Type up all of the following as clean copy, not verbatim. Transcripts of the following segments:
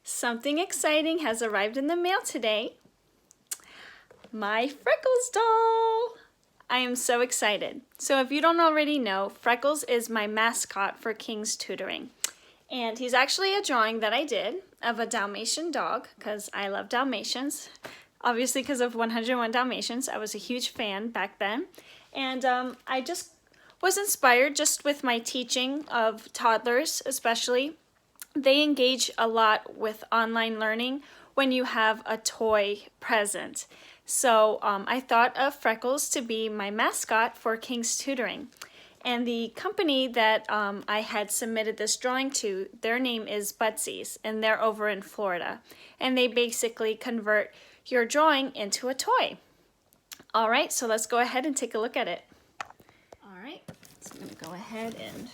Something exciting has arrived in the mail today. My Freckles doll! I am so excited. So if you don't already know, Freckles is my mascot for King's Tutoring. And he's actually a drawing that I did of a Dalmatian dog, because I love Dalmatians. Obviously because of 101 Dalmatians. I was a huge fan back then. And I just was inspired just with my teaching of toddlers especially. They engage a lot with online learning when you have a toy present. So I thought of Freckles to be my mascot for King's Tutoring. And the company that I had submitted this drawing to, their name is Butsy's, and they're over in Florida. And they basically convert your drawing into a toy. All right, so let's go ahead and take a look at it. All right, so I'm gonna go ahead and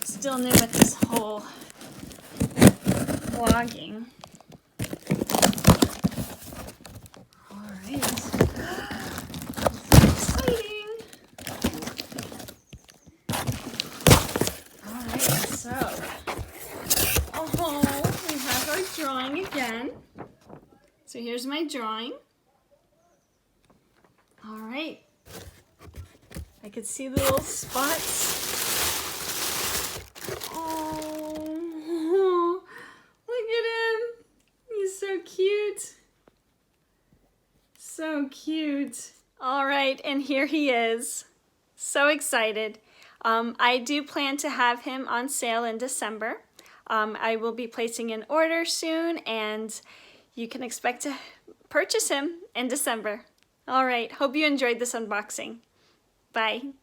still new with this whole vlogging. All right, exciting. All right, so, we have our drawing again. So here's my drawing. All right, I could see the little spots. Oh, look at him. He's so cute. So cute. All right, and here he is. So excited. I do plan to have him on sale in December. I will be placing an order soon, and you can expect to purchase him in December. All right, hope you enjoyed this unboxing. Bye.